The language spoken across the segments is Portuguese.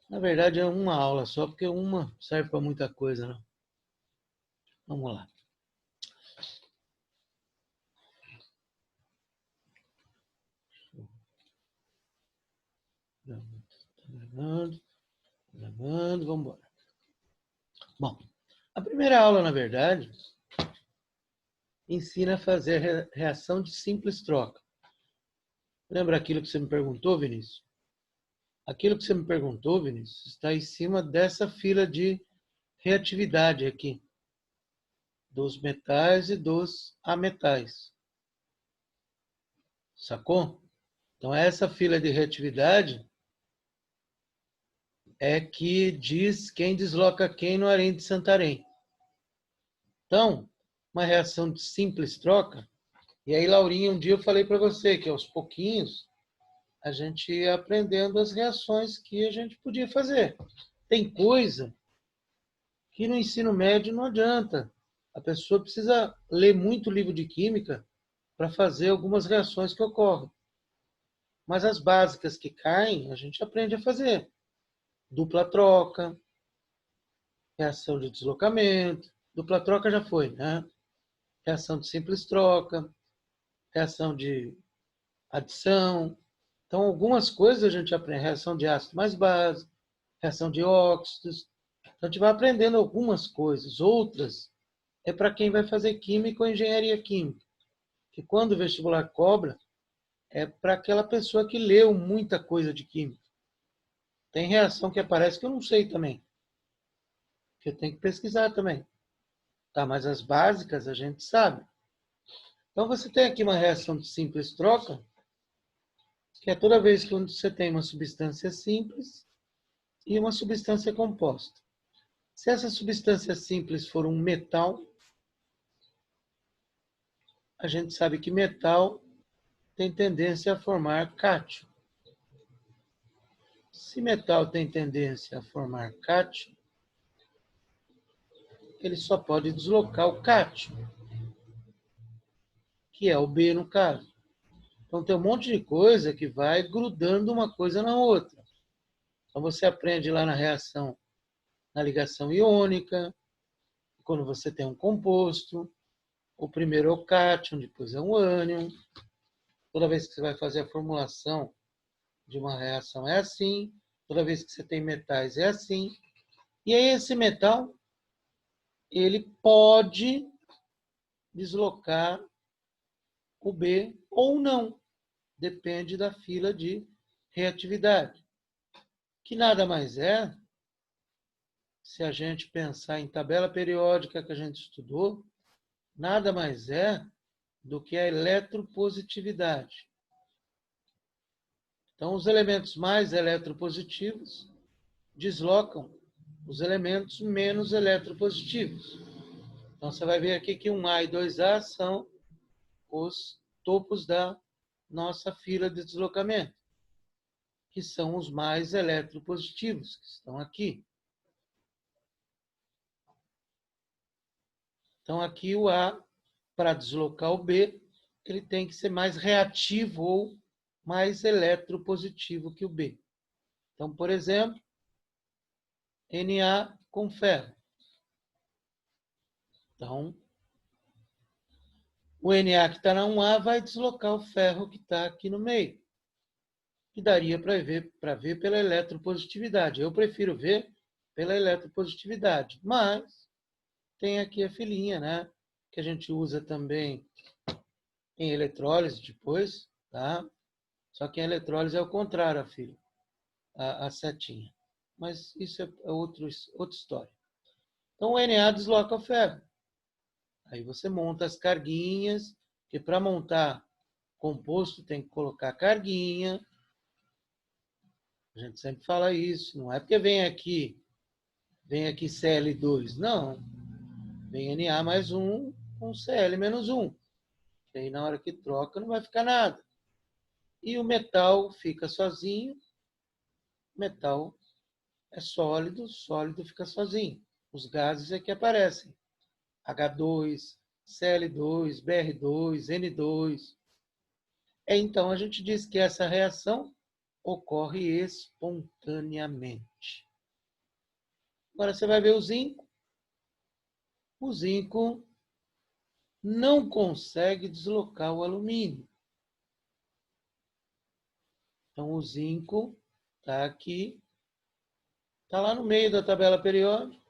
Na verdade, é uma aula só, porque uma serve para muita coisa, né? Vamos lá. Gravando, vamos embora. Bom, a primeira aula, na verdade, ensina a fazer reação de simples troca. Lembra aquilo que você me perguntou, Vinícius? Aquilo que você me perguntou, Vinícius, está em cima dessa fila de reatividade aqui, dos metais e dos ametais. Sacou? Então, essa fila de reatividade é que diz quem desloca quem no harém de Santarém. Então, uma reação de simples troca. E aí, Laurinha, um dia eu falei para você que aos pouquinhos a gente ia aprendendo as reações que a gente podia fazer. Tem coisa que no ensino médio não adianta. A pessoa precisa ler muito livro de química para fazer algumas reações que ocorrem. Mas as básicas que caem, a gente aprende a fazer. Dupla troca, reação de deslocamento. Dupla troca já foi, né? Reação de simples troca, reação de adição. Então, algumas coisas a gente aprende. Reação de ácido mais base, reação de óxidos. Então, a gente vai aprendendo algumas coisas. Outras é para quem vai fazer química ou engenharia química. Que quando o vestibular cobra, é para aquela pessoa que leu muita coisa de química. Tem reação que aparece que eu não sei também. Que eu tenho que pesquisar também. Tá, mas as básicas a gente sabe. Então você tem aqui uma reação de simples troca, que é toda vez que você tem uma substância simples e uma substância composta. Se essa substância simples for um metal, a gente sabe que metal tem tendência a formar cátion. Se metal tem tendência a formar cátion, ele só pode deslocar o cátion, que é o B no caso. Então tem um monte de coisa que vai grudando uma coisa na outra. Então você aprende lá na reação, na ligação iônica, quando você tem um composto, o primeiro é o cátion, depois é o ânion. Toda vez que você vai fazer a formulação de uma reação é assim, toda vez que você tem metais é assim. E aí esse metal, ele pode deslocar o B ou não, depende da fila de reatividade, que nada mais é, se a gente pensar em tabela periódica que a gente estudou, nada mais é do que a eletropositividade. Então, os elementos mais eletropositivos deslocam os elementos menos eletropositivos. Então, você vai ver aqui que 1A e 2A são os topos da nossa fila de deslocamento, que são os mais eletropositivos, que estão aqui. Então, aqui o A, para deslocar o B, ele tem que ser mais reativo ou mais eletropositivo que o B. Então, por exemplo, Na com ferro. Então, o Na que está na 1A vai deslocar o ferro que está aqui no meio. Que daria para ver pela eletropositividade. Eu prefiro ver pela eletropositividade. Mas tem aqui a filinha, né? Que a gente usa também em eletrólise depois, tá? Só que em eletrólise é o contrário, a filha, a setinha. Mas isso é outra história. Então o Na desloca o ferro. Aí você monta as carguinhas, que para montar composto tem que colocar carguinha. A gente sempre fala isso. Não é porque vem aqui Cl2. Não. Vem Na mais um com Cl menos um. E aí na hora que troca não vai ficar nada. E o metal fica sozinho. Metal é sólido, sólido fica sozinho. Os gases é que aparecem. H2, Cl2, Br2, N2. Então a gente diz que essa reação ocorre espontaneamente. Agora você vai ver o zinco. O zinco não consegue deslocar o alumínio. Então, o zinco está aqui, está lá no meio da tabela periódica,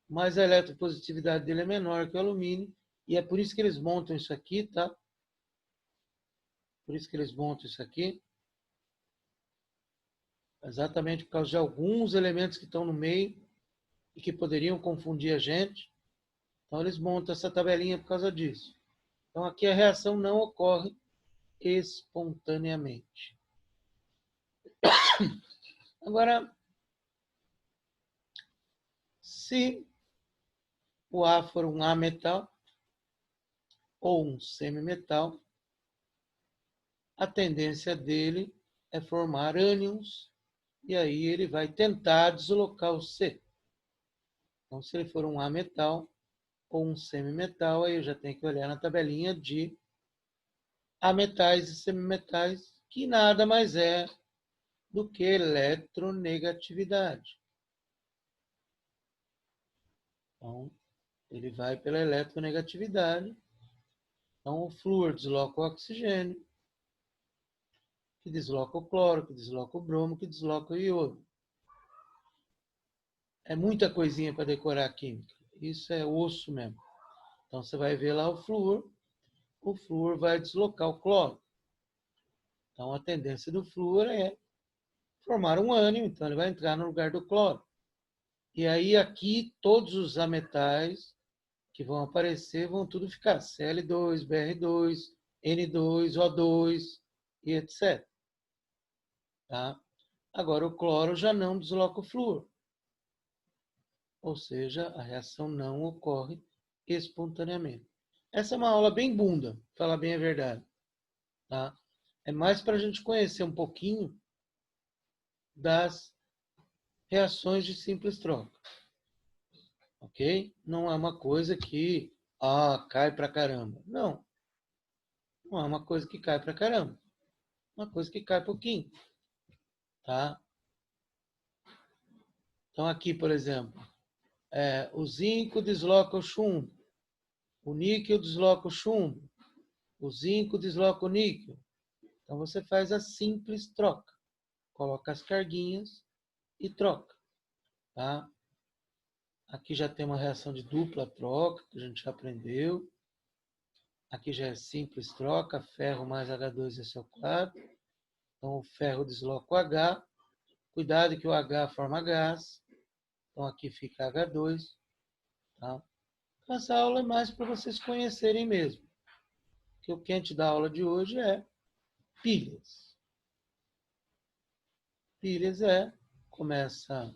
mas a eletropositividade dele é menor que o alumínio, e é por isso que eles montam isso aqui, tá? Por isso que eles montam isso aqui. Exatamente por causa de alguns elementos que estão no meio e que poderiam confundir a gente. Então, eles montam essa tabelinha por causa disso. Então, aqui a reação não ocorre espontaneamente. Agora, se o A for um ametal ou um semimetal, a tendência dele é formar ânions e aí ele vai tentar deslocar o C. Então, se ele for um ametal ou um semimetal, aí eu já tenho que olhar na tabelinha de ametais e semimetais, que nada mais é do que eletronegatividade. Então, ele vai pela eletronegatividade. Então, o flúor desloca o oxigênio, que desloca o cloro, que desloca o bromo, que desloca o iodo. É muita coisinha para decorar a química. Isso é osso mesmo. Então, você vai ver lá o flúor vai deslocar o cloro. Então, a tendência do flúor é formar um ânion, então ele vai entrar no lugar do cloro. E aí, aqui, todos os ametais que vão aparecer vão tudo ficar Cl2, Br2, N2, O2 e etc. Tá? Agora, o cloro já não desloca o flúor. Ou seja, a reação não ocorre espontaneamente. Essa é uma aula bem bunda, para falar bem a verdade. Tá? É mais para a gente conhecer um pouquinho das reações de simples troca. Ok? Não é uma coisa que cai pra caramba. Não. Não é uma coisa que cai pra caramba. É uma coisa que cai pouquinho. Tá? Então aqui, por exemplo, o zinco desloca o chumbo. O níquel desloca o chumbo. O zinco desloca o níquel. Então você faz a simples troca. Coloca as carguinhas e troca. Tá? Aqui já tem uma reação de dupla troca, que a gente já aprendeu. Aqui já é simples troca, ferro mais H2SO4. Então o ferro desloca o H. Cuidado que o H forma gás. Então aqui fica H2. Tá? Essa aula é mais para vocês conhecerem mesmo. Porque o quente da aula de hoje é pilhas. Pilhas começa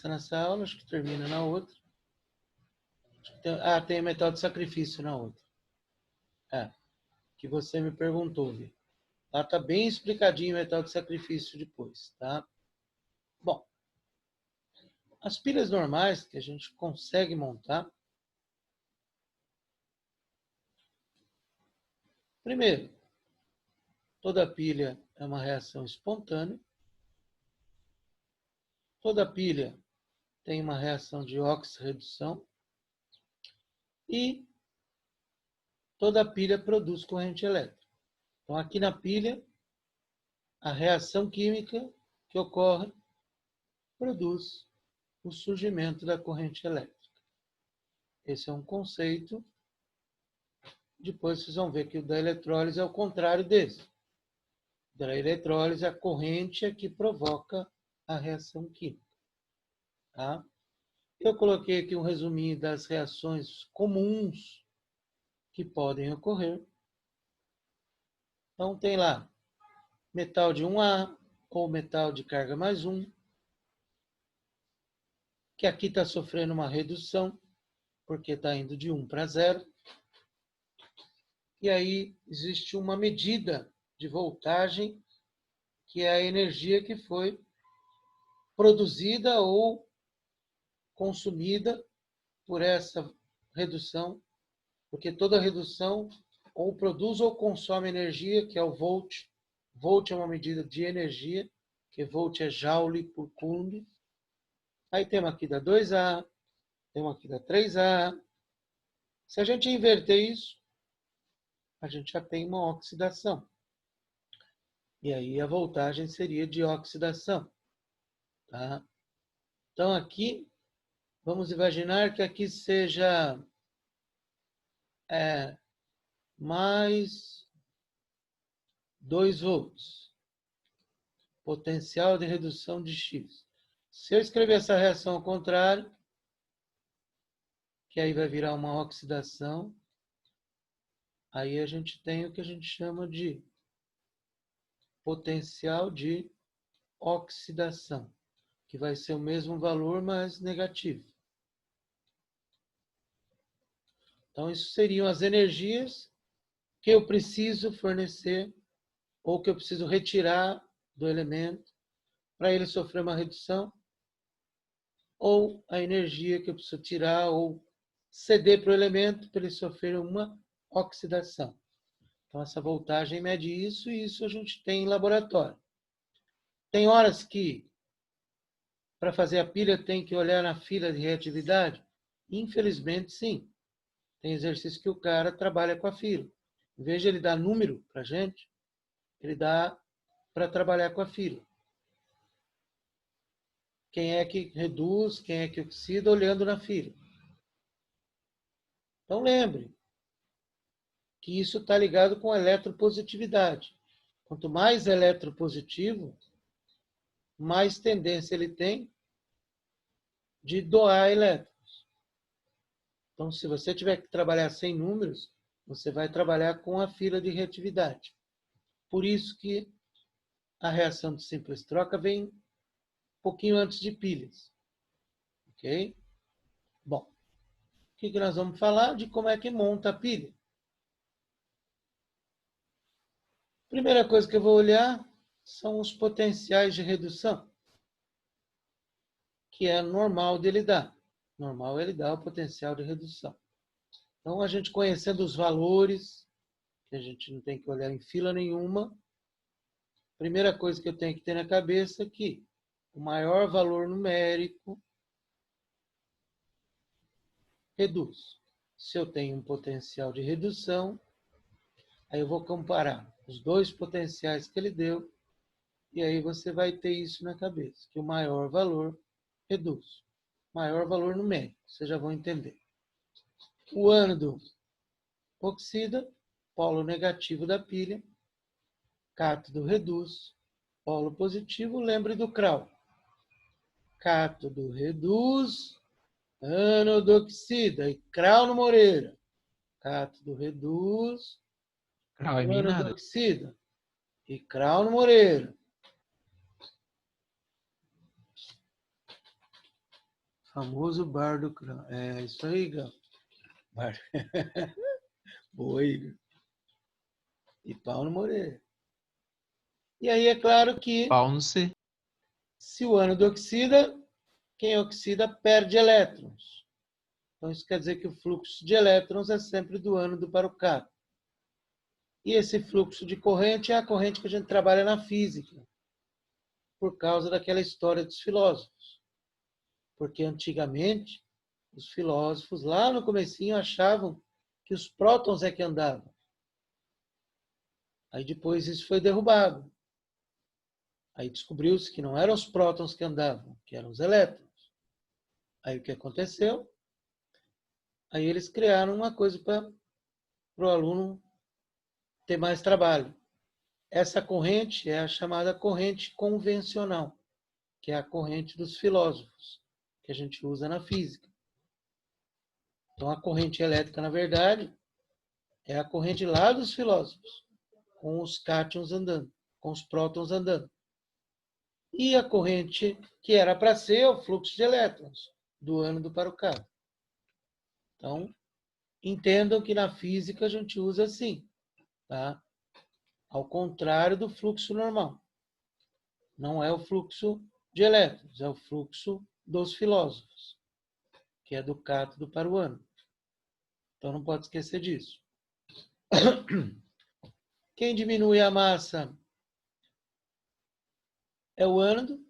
nessa aula, acho que termina na outra. Tem metal de sacrifício na outra. Que você me perguntou, Vi. Lá tá bem explicadinho o metal de sacrifício depois, tá? Bom, as pilhas normais que a gente consegue montar. Primeiro, toda pilha é uma reação espontânea. Toda pilha tem uma reação de oxirredução. E toda pilha produz corrente elétrica. Então, aqui na pilha, a reação química que ocorre produz o surgimento da corrente elétrica. Esse é um conceito. Depois vocês vão ver que o da eletrólise é o contrário desse. Da eletrólise, a corrente é que provoca a reação química. Tá? Eu coloquei aqui um resuminho das reações comuns que podem ocorrer. Então, tem lá metal de 1A ou metal de carga mais 1, que aqui está sofrendo uma redução, porque está indo de 1 para 0. E aí existe uma medida de voltagem, que é a energia que foi produzida ou consumida por essa redução, porque toda redução ou produz ou consome energia, que é o volt, Volt é uma medida de energia, que volt é joule por coulomb. Aí temos aqui da 2A, temos aqui da 3A. Se a gente inverter isso, a gente já tem uma oxidação. E aí a voltagem seria de oxidação. Tá? Então aqui, vamos imaginar que aqui seja mais 2 volts. Potencial de redução de X. Se eu escrever essa reação ao contrário, que aí vai virar uma oxidação, aí a gente tem o que a gente chama de potencial de oxidação, que vai ser o mesmo valor, mas negativo. Então, isso seriam as energias que eu preciso fornecer ou que eu preciso retirar do elemento para ele sofrer uma redução, ou a energia que eu preciso tirar ou ceder para o elemento para ele sofrer uma oxidação. Então, essa voltagem mede isso e isso a gente tem em laboratório. Tem horas que, para fazer a pilha, tem que olhar na fila de reatividade? Infelizmente, sim. Tem exercício que o cara trabalha com a fila. Em vez de ele dar número para a gente, ele dá para trabalhar com a fila. Quem é que reduz, quem é que oxida, olhando na fila. Então, lembre que isso está ligado com a eletropositividade. Quanto mais eletropositivo, mais tendência ele tem de doar elétrons. Então, se você tiver que trabalhar sem números, você vai trabalhar com a fila de reatividade. Por isso que a reação de simples troca vem um pouquinho antes de pilhas. Ok? Bom, o que nós vamos falar? De como é que monta a pilha. Primeira coisa que eu vou olhar são os potenciais de redução, que é normal dele dar. Normal ele dá o potencial de redução. Então, a gente conhecendo os valores, que a gente não tem que olhar em fila nenhuma, primeira coisa que eu tenho que ter na cabeça é que o maior valor numérico reduz. Se eu tenho um potencial de redução, aí eu vou comparar os dois potenciais que ele deu, e aí você vai ter isso na cabeça, que o maior valor reduz. Maior valor numérico, vocês já vão entender. O ânodo oxida, polo negativo da pilha, cátodo reduz, polo positivo, lembre do CRAL. Cátodo reduz, ânodo oxida, e CRAL no Moreira. Cátodo reduz, Grau é ânodo minado. oxida, e CRAL no Moreira. Famoso bar do CRAL. É isso aí, Gal. Bar. Boa, Igor. E pau no Moreira. E aí é claro que Pau no C. se o ânodo oxida, quem oxida perde elétrons. Então isso quer dizer que o fluxo de elétrons é sempre do ânodo para o cátodo. E esse fluxo de corrente é a corrente que a gente trabalha na física, por causa daquela história dos filósofos. Porque antigamente, os filósofos lá no comecinho achavam que os prótons é que andavam. Aí depois isso foi derrubado. Aí descobriu-se que não eram os prótons que andavam, que eram os elétrons. Aí o que aconteceu? Aí eles criaram uma coisa para o aluno ter mais trabalho. Essa corrente é a chamada corrente convencional, que é a corrente dos filósofos, que a gente usa na física. Então, a corrente elétrica, na verdade, é a corrente lá dos filósofos, com os cátions andando, com os prótons andando. E a corrente que era para ser o fluxo de elétrons, do ânodo para o cátodo. Então, entendam que na física a gente usa assim, tá? Ao contrário do fluxo normal. Não é o fluxo de elétrons, é o fluxo dos filósofos, que é do cátodo para o ânodo. Então não pode esquecer disso. Quem diminui a massa é o ânodo,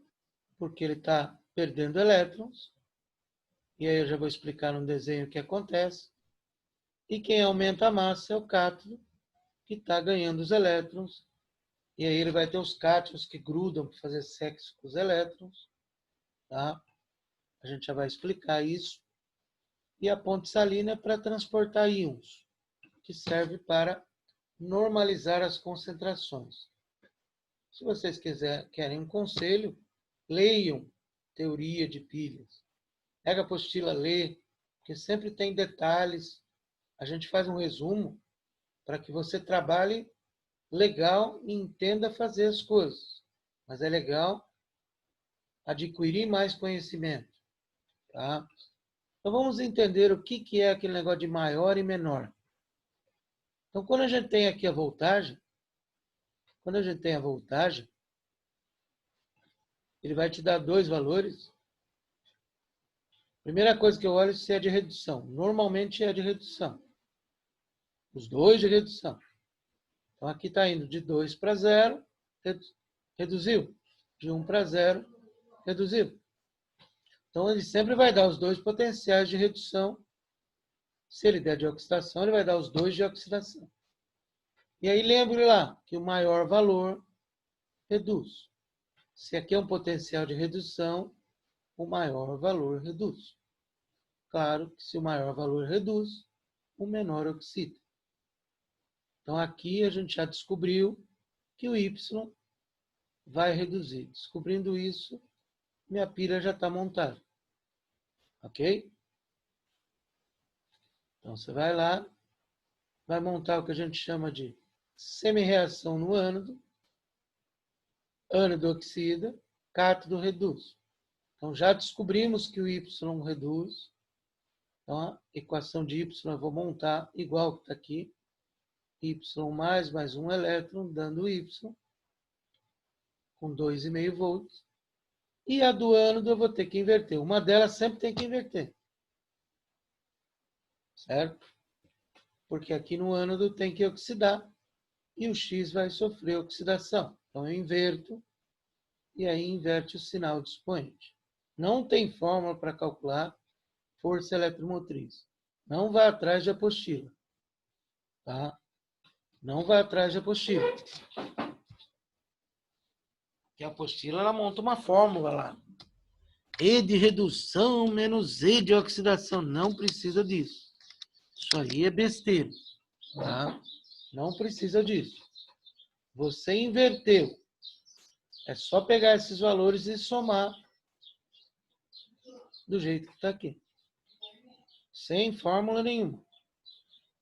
porque ele está perdendo elétrons. E aí eu já vou explicar no desenho o que acontece. E quem aumenta a massa é o cátodo, que está ganhando os elétrons. E aí ele vai ter os cátions que grudam para fazer sexo com os elétrons. Tá? A gente já vai explicar isso. E a ponte salina é para transportar íons, que serve para normalizar as concentrações. Se vocês querem um conselho, leiam Teoria de Pilhas. Pega a apostila, lê, porque sempre tem detalhes. A gente faz um resumo para que você trabalhe legal e entenda fazer as coisas. Mas é legal adquirir mais conhecimento. Tá? Então vamos entender o que é aquele negócio de maior e menor. Então quando a gente tem aqui a voltagem, ele vai te dar dois valores. Primeira coisa que eu olho é se é de redução. Normalmente é de redução. Os dois de redução. Então aqui está indo de 2 para 0, reduziu. De 1 para 0, reduziu. Então ele sempre vai dar os dois potenciais de redução. Se ele der de oxidação, ele vai dar os dois de oxidação. E aí lembre lá que o maior valor reduz. Se aqui é um potencial de redução, o maior valor reduz. Claro que se o maior valor reduz, o menor oxida. Então aqui a gente já descobriu que o Y vai reduzir. Descobrindo isso, minha pilha já está montada. Ok? Então você vai lá, vai montar o que a gente chama de semi-reação no ânodo. Ânodo oxida, cátodo reduz. Então já descobrimos que o Y reduz. Então a equação de Y eu vou montar igual que está aqui. Y mais um elétron, dando Y, com 2,5 volts. E a do ânodo eu vou ter que inverter. Uma delas sempre tem que inverter. Certo? Porque aqui no ânodo tem que oxidar. E o X vai sofrer oxidação. Então eu inverto. E aí inverte o sinal de expoente. Não tem fórmula para calcular força eletromotriz. Não vá atrás de apostila. Tá? Não vá atrás de apostila. Porque a apostila ela monta uma fórmula lá. E de redução menos E de oxidação. Não precisa disso. Isso aí é besteira. Tá? Não precisa disso. Você inverteu. É só pegar esses valores e somar do jeito que está aqui. Sem fórmula nenhuma.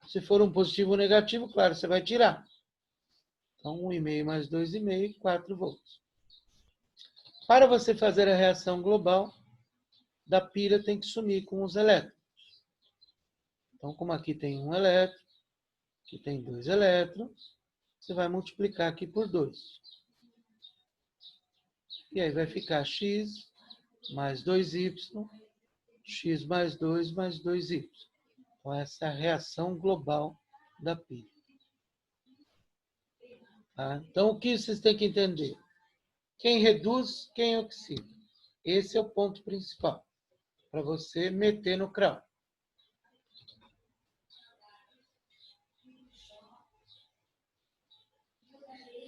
Se for um positivo ou negativo, claro, você vai tirar. Então, 1,5 mais 2,5, 4 volts. Para você fazer a reação global da pilha, tem que sumir com os elétrons. Então, como aqui tem um elétron, aqui tem 2 elétrons, você vai multiplicar aqui por 2. E aí vai ficar x mais 2y, x mais 2 mais 2y. Então, essa é a reação global da pilha. Tá? Então, o que vocês têm que entender? Quem reduz, quem oxida. Esse é o ponto principal para você meter no CRAL.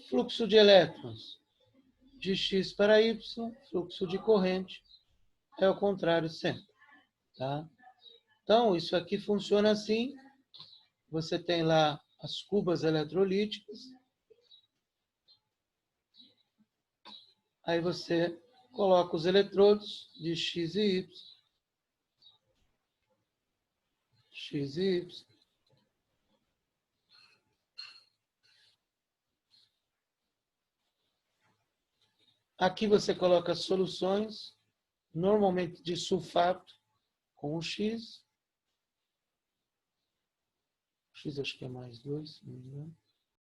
Fluxo de elétrons de X para Y, fluxo de corrente é o contrário sempre. Tá? Então, isso aqui funciona assim. Você tem lá as cubas eletrolíticas. Aí você coloca os eletrodos de X e Y. X e Y. Aqui você coloca soluções, normalmente de sulfato, com o X. X acho que é mais 2, se não me engano.